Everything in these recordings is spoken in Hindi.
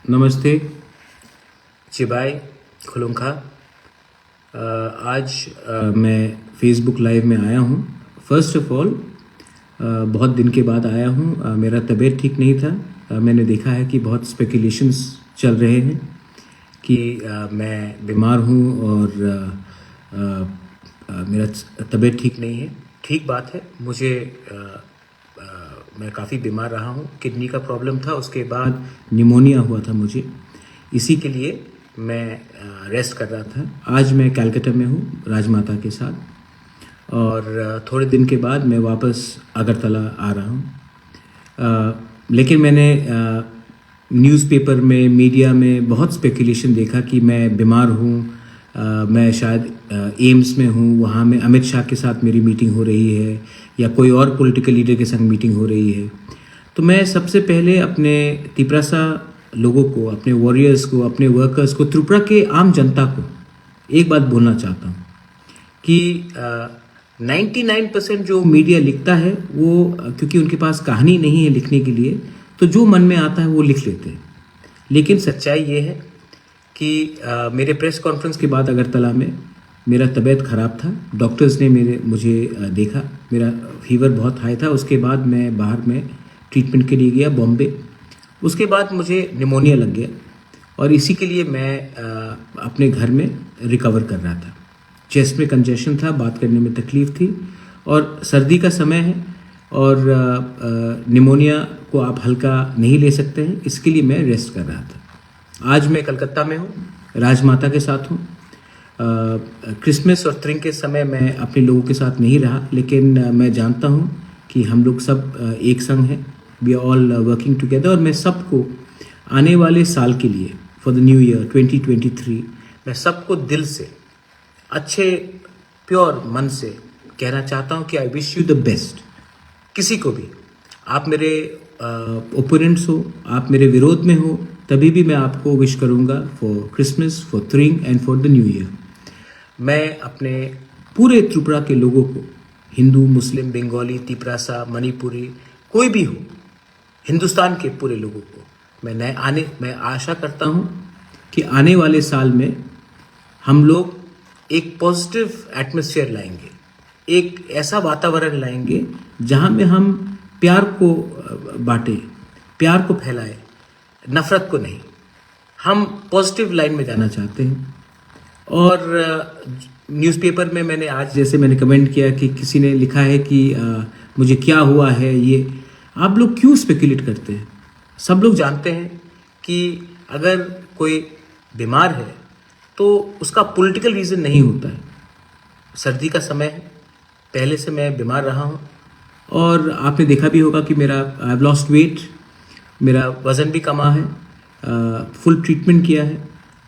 नमस्ते चिबाई खुलुंखा। आज मैं फेसबुक लाइव में आया हूँ। फर्स्ट ऑफ ऑल बहुत दिन के बाद आया हूँ। मेरा तबीयत ठीक नहीं था। मैंने देखा है कि बहुत स्पेकुलेशंस चल रहे हैं कि मैं बीमार हूँ और मेरा तबीयत ठीक नहीं है। ठीक बात है। मैं काफ़ी बीमार रहा हूँ। किडनी का प्रॉब्लम था, उसके बाद निमोनिया हुआ था मुझे। इसी के लिए मैं रेस्ट कर रहा था। आज मैं कलकत्ता में हूँ राजमाता के साथ और थोड़े दिन के बाद मैं वापस अगरतला आ रहा हूँ। लेकिन मैंने न्यूज़पेपर में, मीडिया में बहुत स्पेकुलेशन देखा कि मैं बीमार हूँ। मैं शायद एम्स में हूँ, वहाँ में अमित शाह के साथ मेरी मीटिंग हो रही है या कोई और पॉलिटिकल लीडर के संग मीटिंग हो रही है। तो मैं सबसे पहले अपने तिपरासा लोगों को, अपने वॉरियर्स को, अपने वर्कर्स को, त्रिपुरा के आम जनता को एक बात बोलना चाहता हूँ कि 99% जो मीडिया लिखता है वो क्योंकि उनके पास कहानी नहीं है लिखने के लिए, तो जो मन में आता है वो लिख लेते हैं। लेकिन सच्चाई ये है कि मेरे प्रेस कॉन्फ्रेंस के बाद अगरतला में मेरा तबीयत ख़राब था। डॉक्टर्स ने मुझे देखा, मेरा फीवर बहुत हाई था। उसके बाद मैं बाहर में ट्रीटमेंट के लिए गया बॉम्बे। उसके बाद मुझे निमोनिया लग गया और इसी के लिए मैं अपने घर में रिकवर कर रहा था। चेस्ट में कंजेशन था, बात करने में तकलीफ़ थी और सर्दी का समय है और निमोनिया को आप हल्का नहीं ले सकते हैं। इसके लिए मैं रेस्ट कर रहा था। आज मैं कलकत्ता में हूँ, राजमाता के साथ हूँ। क्रिसमस और त्रिंग के समय मैं अपने लोगों के साथ नहीं रहा, लेकिन मैं जानता हूँ कि हम लोग सब एक संग हैं। We are all working together और मैं सबको आने वाले साल के लिए, फॉर द न्यू ईयर 2023, मैं सबको दिल से, अच्छे प्योर मन से कहना चाहता हूँ कि I wish you the best. किसी को भी, आप मेरे ओपोनेंट्स हो, आप मेरे विरोध में हो, तभी भी मैं आपको विश करूँगा फॉर क्रिसमस, फॉर त्रिंग and for the New Year. मैं अपने पूरे त्रिपुरा के लोगों को, हिंदू, मुस्लिम, बंगाली, तिपरासा, मणिपुरी, कोई भी हो, हिंदुस्तान के पूरे लोगों को मैं आशा करता हूँ कि आने वाले साल में हम लोग एक पॉजिटिव एटमॉस्फेयर लाएंगे, एक ऐसा वातावरण लाएंगे जहाँ में हम प्यार को बांटें, प्यार को फैलाएं, नफ़रत को नहीं। हम पॉजिटिव लाइन में जाना चाहते हैं। और न्यूज़पेपर में मैंने आज, जैसे मैंने कमेंट किया कि किसी ने लिखा है कि मुझे क्या हुआ है, ये आप लोग क्यों स्पेकुलेट करते हैं? सब लोग जानते हैं कि अगर कोई बीमार है तो उसका पॉलिटिकल रीज़न नहीं होता है। सर्दी का समय है, पहले से मैं बीमार रहा हूँ और आपने देखा भी होगा कि मेरा आई हैव लॉस्ट वेट, मेरा वज़न भी कमा है, फुल ट्रीटमेंट किया है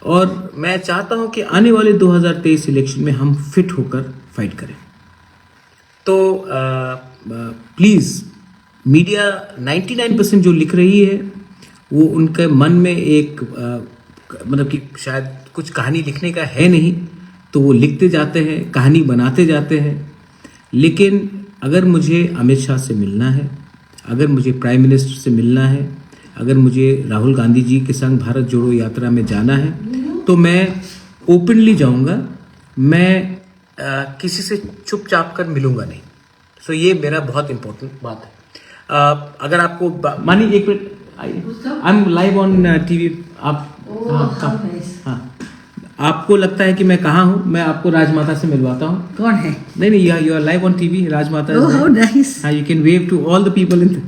और मैं चाहता हूं कि आने वाले 2023 इलेक्शन में हम फिट होकर फाइट करें। तो प्लीज़, मीडिया 99% जो लिख रही है वो उनके मन में एक मतलब कि शायद कुछ कहानी लिखने का है नहीं, तो वो लिखते जाते हैं, कहानी बनाते जाते हैं। लेकिन अगर मुझे अमित शाह से मिलना है, अगर मुझे प्राइम मिनिस्टर से मिलना है, अगर मुझे राहुल गांधी जी के संग भारत जोड़ो यात्रा में जाना है, तो मैं ओपनली जाऊंगा। मैं किसी से चुपचाप कर मिलूंगा नहीं। सो ये मेरा बहुत इंपॉर्टेंट बात है। अगर आपको मानी, एक minute, I am live on TV. आप हाँ, आपको लगता है कि मैं कहाँ हूँ? मैं आपको राजमाता से मिलवाता हूँ। कौन है? नहीं, you are live on TV. Rajmata, how nice. हाँ, you can wave to all the people in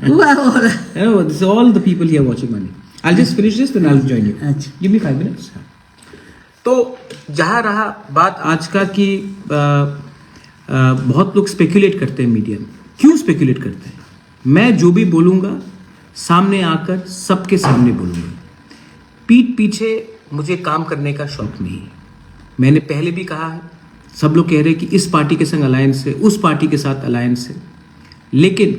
Who are all? No, this is all the people here watching money. I'll just finish this, then I'll join you. अच्छा। Give me 5 minutes. तो जहाँ रहा बात आज का कि बहुत लोग स्पेकुलेट करते हैं मीडिया में। क्यों स्पेकुलेट करते हैं? मैं जो भी बोलूँगा सामने आकर सबके सामने बोलूँगा। पीठ पीछे मुझे काम करने का शौक नहीं है। मैंने पहले भी कहा है, सब लोग कह रहे हैं कि इस पार्टी के संग अलायंस है, उस पार्टी के साथ अलायंस है, लेकिन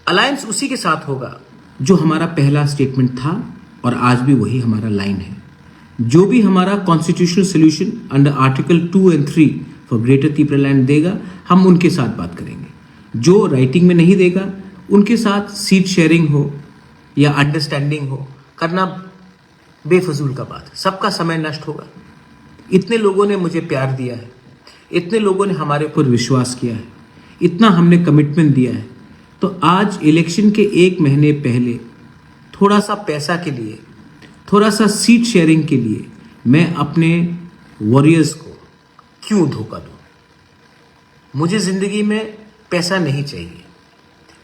अलायंस उसी के साथ होगा जो हमारा पहला स्टेटमेंट था और आज भी वही हमारा लाइन है। जो भी हमारा कॉन्स्टिट्यूशनल सोल्यूशन अंडर आर्टिकल 2 और 3 फॉर ग्रेटर त्रिपुरा लैंड देगा, हम उनके साथ बात करेंगे। जो राइटिंग में नहीं देगा उनके साथ सीट शेयरिंग हो या अंडरस्टैंडिंग हो करना बेफजूल का बात है। सबका समय नष्ट होगा। इतने लोगों ने मुझे प्यार दिया है, इतने लोगों ने हमारे ऊपर विश्वास किया है, इतना हमने कमिटमेंट दिया है, तो आज इलेक्शन के 1 महीने पहले थोड़ा सा पैसा के लिए, थोड़ा सा सीट शेयरिंग के लिए मैं अपने वॉरियर्स को क्यों धोखा दूं? मुझे जिंदगी में पैसा नहीं चाहिए,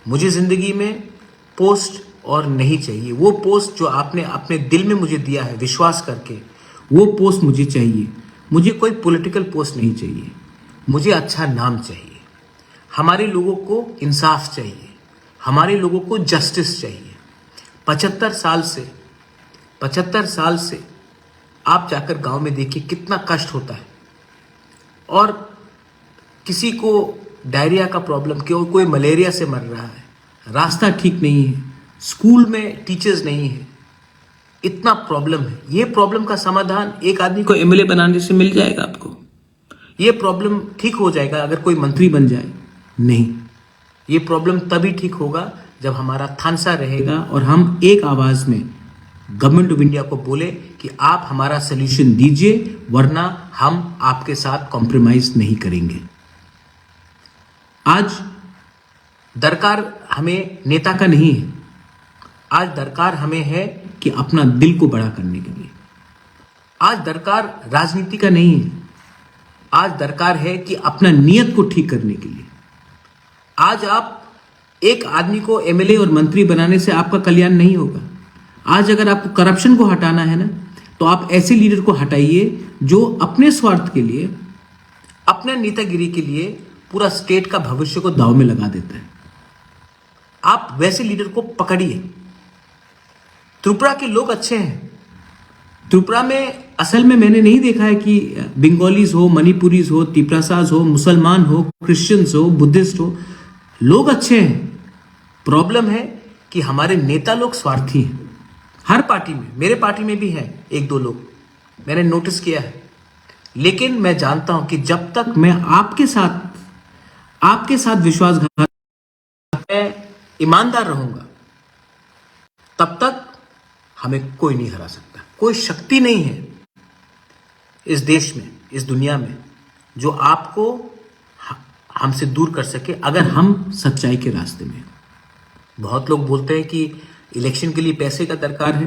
मुझे जिंदगी में पोस्ट और नहीं चाहिए। वो पोस्ट जो आपने अपने दिल में मुझे दिया है विश्वास करके, वो पोस्ट मुझे चाहिए। मुझे कोई पॉलिटिकल पोस्ट नहीं चाहिए, मुझे अच्छा नाम चाहिए। हमारे लोगों को इंसाफ चाहिए, हमारे लोगों को जस्टिस चाहिए। 75 साल से आप जाकर गांव में देखिए कितना कष्ट होता है। और किसी को डायरिया का प्रॉब्लम, कोई मलेरिया से मर रहा है, रास्ता ठीक नहीं है, स्कूल में टीचर्स नहीं है, इतना प्रॉब्लम है। ये प्रॉब्लम का समाधान एक आदमी को एमएलए बनाने से मिल जाएगा आपको? ये प्रॉब्लम ठीक हो जाएगा अगर कोई मंत्री बन जाए? नहीं, ये प्रॉब्लम तभी ठीक होगा जब हमारा थानसा रहेगा और हम एक आवाज में गवर्नमेंट ऑफ इंडिया को बोले कि आप हमारा सोल्यूशन दीजिए, वरना हम आपके साथ कॉम्प्रोमाइज नहीं करेंगे। आज दरकार हमें नेता का नहीं है, आज दरकार हमें है कि अपना दिल को बड़ा करने के लिए। आज दरकार राजनीति का नहीं है, आज दरकार है कि अपना नियत को ठीक करने के लिए। आज आप एक आदमी को एमएलए और मंत्री बनाने से आपका कल्याण नहीं होगा। आज अगर आपको करप्शन को हटाना है ना, तो आप ऐसे लीडर को हटाइए जो अपने स्वार्थ के लिए, अपने नेतागिरी के लिए पूरा स्टेट का भविष्य को दांव में लगा देता है। आप वैसे लीडर को पकड़िए। त्रिपुरा के लोग अच्छे हैं। त्रिपुरा में असल में मैंने नहीं देखा है कि बंगालीज हो, मणिपुरीज हो, तिपरासाज हो, मुसलमान हो, क्रिश्चियंस हो, बुद्धिस्ट हो, लोग अच्छे हैं। प्रॉब्लम है कि हमारे नेता लोग स्वार्थी हैं। हर पार्टी में, मेरे पार्टी में भी हैं 1-2 लोग, मैंने नोटिस किया है। लेकिन मैं जानता हूं कि जब तक मैं आपके साथ विश्वासघात, मैं ईमानदार रहूंगा, तब तक हमें कोई नहीं हरा सकता। कोई शक्ति नहीं है इस देश में, इस दुनिया में, जो आपको हमसे दूर कर सके अगर हम सच्चाई के रास्ते में। बहुत लोग बोलते हैं कि इलेक्शन के लिए पैसे का दरकार है।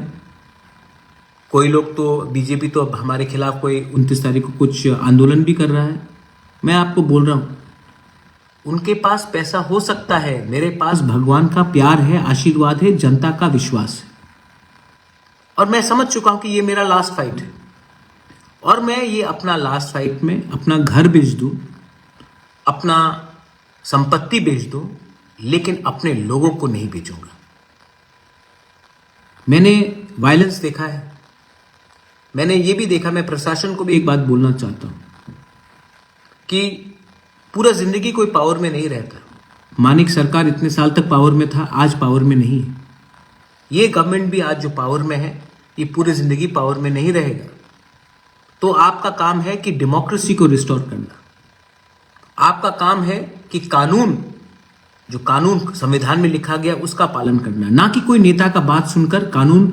कोई लोग तो, बीजेपी तो अब हमारे खिलाफ कोई 29 तारीख को कुछ आंदोलन भी कर रहा है। मैं आपको बोल रहा हूं, उनके पास पैसा हो सकता है, मेरे पास भगवान का प्यार है, आशीर्वाद है, जनता का विश्वास है। और मैं समझ चुका हूं कि ये मेरा लास्ट फाइट है, और मैं ये अपना लास्ट फाइट में अपना घर बेच दूं, अपना संपत्ति बेच दूं, लेकिन अपने लोगों को नहीं बेचूंगा। मैंने वायलेंस देखा है, मैंने ये भी देखा। मैं प्रशासन को भी एक बात बोलना चाहता हूं कि पूरा जिंदगी कोई पावर में नहीं रहता। मानिक सरकार इतने साल तक पावर में था, आज पावर में नहीं है। ये गवर्नमेंट भी आज जो पावर में है, ये पूरी जिंदगी पावर में नहीं रहेगा। तो आपका काम है कि डेमोक्रेसी को रिस्टोर करना। आपका काम है कि कानून, जो कानून संविधान में लिखा गया, उसका पालन करना, ना कि कोई नेता का बात सुनकर कानून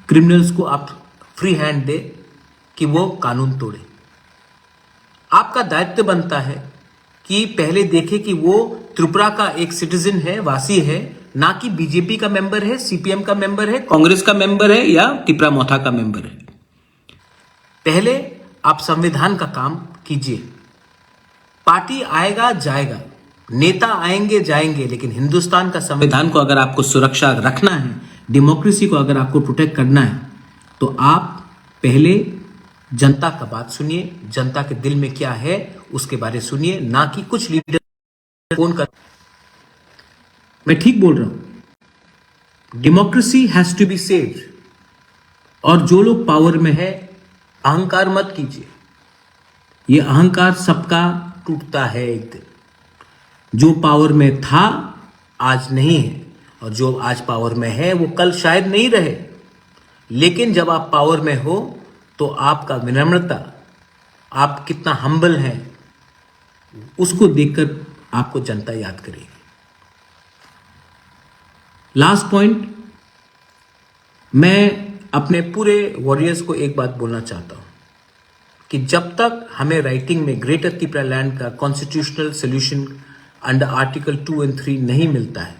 क्रिमिनल्स को आप फ्री हैंड दे कि वो कानून तोड़े। आपका दायित्व बनता है कि पहले देखे कि वो त्रिपुरा का एक सिटीजन है, वासी है, ना कि बीजेपी का मेंबर है, सीपीएम का मेंबर है, कांग्रेस का मेंबर है या तिपरा मोथा का मेंबर है। पहले आप संविधान का काम कीजिए। पार्टी आएगा जाएगा, नेता आएंगे जाएंगे, लेकिन हिंदुस्तान का संविधान को अगर आपको सुरक्षा रखना है, डेमोक्रेसी को अगर आपको प्रोटेक्ट करना है, तो आप पहले जनता का बात सुनिए, जनता के दिल में क्या है उसके बारे में सुनिए, ना कि कुछ लीडर फोन कर। मैं ठीक बोल रहा हूं। Democracy has to be saved. और जो लोग पावर में है, अहंकार मत कीजिए। ये अहंकार सबका टूटता है एक दिन। जो पावर में था आज नहीं है, और जो आज पावर में है वो कल शायद नहीं रहे। लेकिन जब आप पावर में हो तो आपका विनम्रता, आप कितना हम्बल हैं, उसको देखकर आपको जनता याद करेगी। लास्ट पॉइंट, मैं अपने पूरे वॉरियर्स को एक बात बोलना चाहता हूं कि जब तक हमें राइटिंग में ग्रेटर त्रिपुरा लैंड का कॉन्स्टिट्यूशनल सोल्यूशन अंडर आर्टिकल 2 और 3 नहीं मिलता है,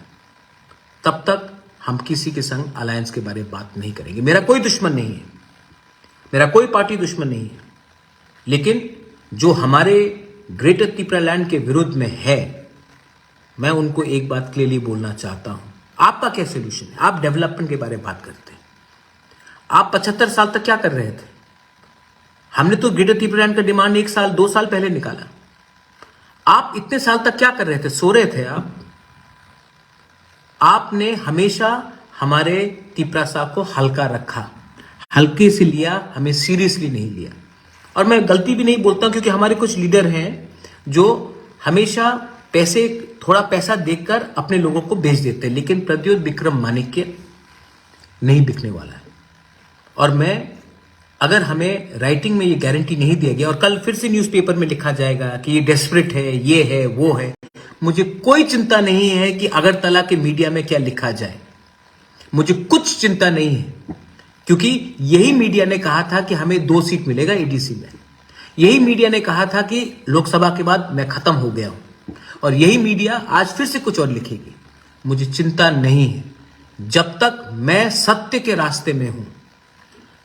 तब तक हम किसी के संग अलायंस के बारे में बात नहीं करेंगे। मेरा कोई दुश्मन नहीं है, मेरा कोई पार्टी दुश्मन नहीं है, लेकिन जो हमारे ग्रेटर त्रिपुरा लैंड के विरुद्ध में है, मैं उनको एक बात क्लियरली बोलना चाहता हूं। आपका क्या सोल्यूशन है? आप डेवलपमेंट के बारे में बात करते हैं। आप 75 साल तक क्या कर रहे थे? हमने तो ग्रेटर त्रिपुरा लैंड का डिमांड 1 साल 2 साल पहले निकाला। आप इतने साल तक क्या कर रहे थे? सो रहे थे आप। आपने हमेशा हमारे त्रिपुरा साहब को हल्का रखा, हल्के से लिया, हमें सीरियसली नहीं लिया। और मैं गलती भी नहीं बोलता क्योंकि हमारे कुछ लीडर हैं जो हमेशा थोड़ा पैसा देकर अपने लोगों को भेज देते हैं, लेकिन प्रद्योत विक्रम माणिक्य नहीं बिकने वाला है। और अगर हमें राइटिंग में ये गारंटी नहीं दिया गया और कल फिर से न्यूज़पेपर में लिखा जाएगा कि ये डेस्परेट है, ये है, वो है, मुझे कोई चिंता नहीं है कि अगरतला के मीडिया में क्या लिखा जाए, मुझे कुछ चिंता नहीं है, क्योंकि यही मीडिया ने कहा था कि हमें 2 सीट मिलेगा एडीसी में। यही मीडिया ने कहा था कि लोकसभा के बाद मैं खत्म हो गया हूं, और यही मीडिया आज फिर से कुछ और लिखेगी। मुझे चिंता नहीं है, जब तक मैं सत्य के रास्ते में हूं,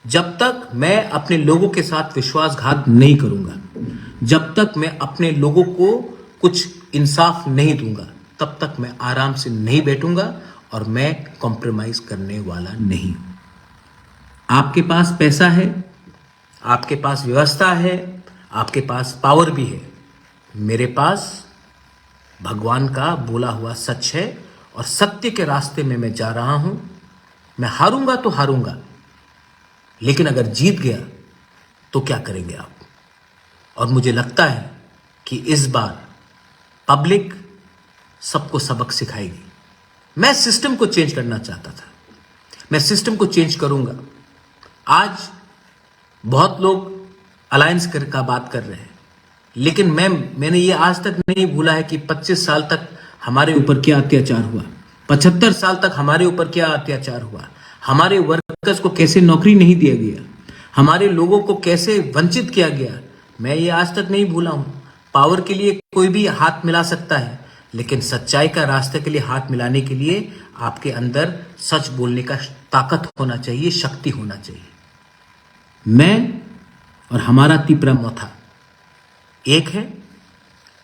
जब तक मैं अपने लोगों के साथ विश्वासघात नहीं करूंगा, जब तक मैं अपने लोगों को कुछ इंसाफ नहीं दूंगा, तब तक मैं आराम से नहीं बैठूंगा और मैं कॉम्प्रोमाइज करने वाला नहीं हूं। आपके पास पैसा है, आपके पास व्यवस्था है, आपके पास पावर भी है। मेरे पास भगवान का बोला हुआ सच है और सत्य के रास्ते में मैं जा रहा हूं। मैं हारूंगा तो हारूंगा, लेकिन अगर जीत गया तो क्या करेंगे आप? और मुझे लगता है कि इस बार पब्लिक सबको सबक सिखाएगी। मैं सिस्टम को चेंज करना चाहता था, मैं सिस्टम को चेंज करूंगा। आज बहुत लोग अलायंस का बात कर रहे हैं, लेकिन मैंने ये आज तक नहीं भूला है कि 25 साल तक हमारे ऊपर क्या अत्याचार हुआ, 75 साल तक हमारे ऊपर क्या अत्याचार हुआ, हमारे वर्कर्स को कैसे नौकरी नहीं दिया गया, हमारे लोगों को कैसे वंचित किया गया। मैं ये आज तक नहीं भूला हूं। पावर के लिए कोई भी हाथ मिला सकता है, लेकिन सच्चाई का रास्ते के लिए हाथ मिलाने के लिए आपके अंदर सच बोलने का ताकत होना चाहिए, शक्ति होना चाहिए। मैं और हमारा त्रिपुरा मोथा एक है,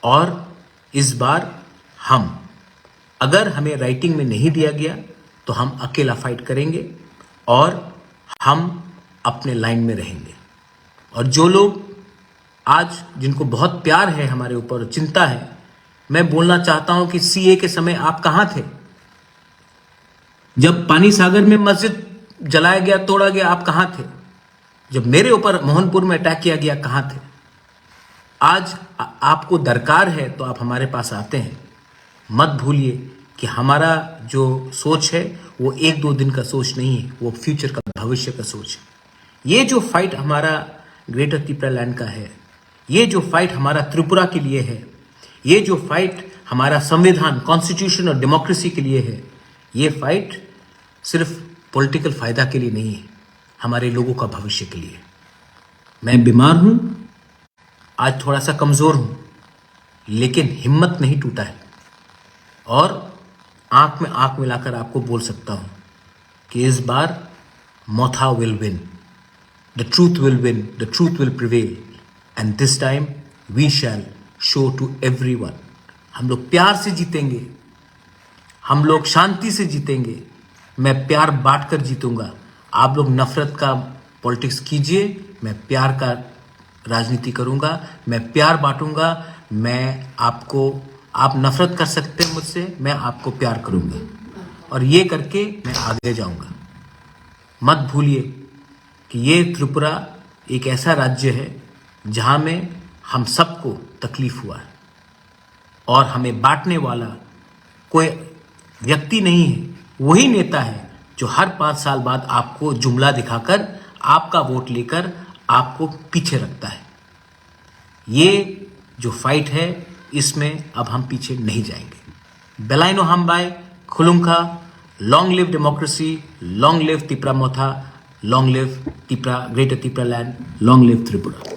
और इस बार अगर हमें राइटिंग में नहीं दिया गया तो हम अकेला फाइट करेंगे और हम अपने लाइन में रहेंगे। और जो लोग आज जिनको बहुत प्यार है हमारे ऊपर, चिंता है, मैं बोलना चाहता हूं कि सीए के समय आप कहां थे? जब पानी सागर में मस्जिद जलाया गया, तोड़ा गया, आप कहां थे? जब मेरे ऊपर मोहनपुर में अटैक किया गया, कहां थे? आज आपको दरकार है तो आप हमारे पास आते हैं। मत भूलिए कि हमारा जो सोच है वो 1-2 दिन का सोच नहीं है, वो फ्यूचर का, भविष्य का सोच है। ये जो फाइट हमारा ग्रेटर त्रिपुरा लैंड का है, ये जो फाइट हमारा त्रिपुरा के लिए है, ये जो फाइट हमारा संविधान, कॉन्स्टिट्यूशन और डेमोक्रेसी के लिए है, ये फाइट सिर्फ पॉलिटिकल फायदा के लिए नहीं है, हमारे लोगों का भविष्य के लिए। मैं बीमार हूं, आज थोड़ा सा कमजोर हूं, लेकिन हिम्मत नहीं टूटा है, और आंख में आंख मिलाकर आपको बोल सकता हूं कि इस बार Motha will win, the truth will win, the truth will prevail, and this time we shall show to everyone. हम लोग प्यार से जीतेंगे, हम लोग शांति से जीतेंगे। मैं प्यार बांटकर जीतूंगा। आप लोग नफरत का पॉलिटिक्स कीजिए, मैं प्यार का राजनीति करूंगा, मैं प्यार बांटूंगा। आप नफरत कर सकते हैं मुझसे, मैं आपको प्यार करूंगा, और ये करके मैं आगे जाऊंगा। मत भूलिए कि ये त्रिपुरा एक ऐसा राज्य है जहां में हम सबको तकलीफ हुआ है, और हमें बांटने वाला कोई व्यक्ति नहीं है। वही नेता है जो हर 5 साल बाद आपको जुमला दिखाकर, आपका वोट लेकर आपको पीछे रखता है। ये जो फाइट है, इसमें अब हम पीछे नहीं जाएंगे। बेलाइनो हमबाई खुलुंखा Long live democracy, long live Tipra Motha, long live Tipra, Greater Tipra land, long live Tripura.